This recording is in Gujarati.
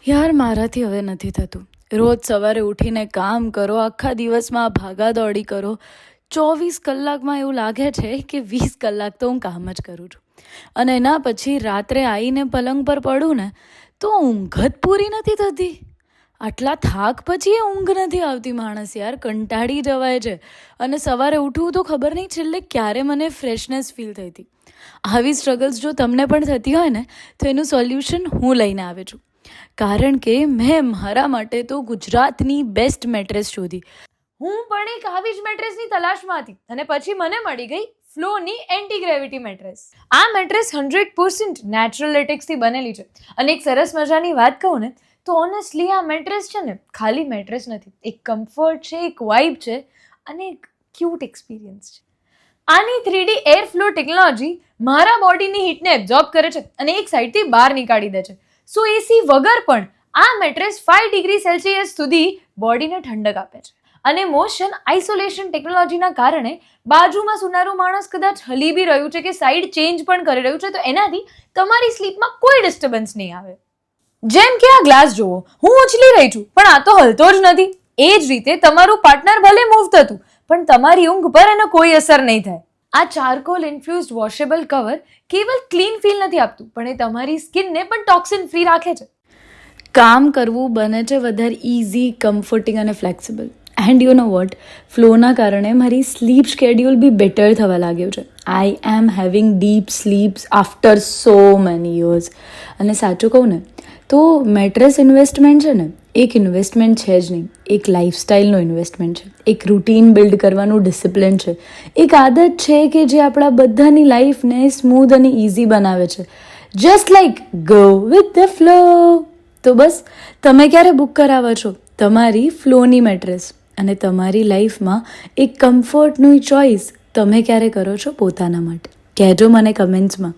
યાર મારાથી હવે નથી થતું. રોજ સવારે ઉઠીને કામ કરો, આખા દિવસમાં ભાગાદોડી કરો, 24 કલાકમાં એવું લાગે છે કે 20 કલાક તો હું કામ જ કરું છું. અને એના પછી રાત્રે આવીને પલંગ પર પડું ને તો ઊંઘ જ પૂરી નથી થતી. આટલા થાક પછી એ ઊંઘ નથી આવતી માણસ, યાર કંટાળી જવાય છે. અને સવારે ઉઠવું તો ખબર નહીં છેલ્લે ક્યારે મને ફ્રેશનેસ ફીલ થઈ હતી. આવી સ્ટ્રગલ્સ જો તમને પણ થતી હોય ને તો એનું સોલ્યુશન હું લઈને આવી છું. કારણ કે મેં મારા માટે તો ગુજરાતની બેસ્ટ મેટ્રેસ શોધી. હું પણ એક આવી જ મેટ્રેસની તલાશમાં હતી અને પછી મને મળી ગઈ ફ્લોની એન્ટી ગ્રેવિટી મેટ્રેસ. આ મેટ્રેસ 100% નેચરલ લેટેક્સથી બનેલી છે. અને એક સરસ મજાની વાત કહું ને તો ઓનેસ્ટલી આ મેટ્રેસ છે ને ખાલી મેટ્રેસ નથી, એક કમ્ફર્ટ છે, એક વાઇબ છે અને એક ક્યુટ એક્સપિરિયન્સ છે. આની 3D એર ફ્લો ટેકનોલોજી મારા બોડીની હીટને એબ્ઝોર્બ કરે છે અને એક સાઈડથી બહાર નીકાળી દે છે. સો એસી વગર પણ આ મેટ્રેસ 5 ડિગ્રી સેલ્સિયસ સુધી બોડીને ઠંડક આપે છે. અને મોશન આઇસોલેશન ટેકનોલોજીના કારણે બાજુમાં સૂનારું માણસ કદાચ હલી બી રહ્યું છે કે સાઈડ ચેન્જ પણ કરી રહ્યું છે તો એનાથી તમારી સ્લીપમાં કોઈ ડિસ્ટર્બન્સ નહીં આવે. જેમ કે આ ગ્લાસ જુઓ, હું ઉછલી રહી છું પણ આ તો હલતો જ નથી. એ જ રીતે તમારું પાર્ટનર ભલે મૂવ થતું પણ તમારી ઊંઘ પર એનો કોઈ અસર નહીં થાય. આ ચારકોલ ઇન્ફ્યુઝડ વોશેબલ કવર કેવલ ક્લીન ફીલ નથી આપતું પણ એ તમારી સ્કિનને પણ ટોક્સિન ફ્રી રાખે છે. કામ કરવું બને છે વધારે ઇઝી, કમ્ફર્ટિંગ અને flexible. And you know what, ફ્લોના કારણે મારી સ્લીપ શેડ્યુલ બી બેટર થવા લાગ્યું છે. I am having deep sleeps after so many years. અને સાચું કહું ને તો મેટ્રેસ ઇન્વેસ્ટમેન્ટ છે ને એક ઇન્વેસ્ટમેન્ટ છે જ નહીં, એક લાઈફસ્ટાઈલનો ઇન્વેસ્ટમેન્ટ છે, એક રૂટીન બિલ્ડ કરવાનું ડિસિપ્લિન છે, એક આદત છે કે જે આપણા બધાની લાઈફને સ્મૂધ અને ઇઝી બનાવે છે. Just like go with the flow. તો બસ તમે ક્યારે બુક કરાવો છો તમારી ફ્લોની મેટ્રેસ અને તમારી લાઈફમાં એક કમ્ફર્ટની ચોઈસ તમે ક્યારે કરો છો પોતાના માટે? કહેજો મને કમેન્ટ્સમાં.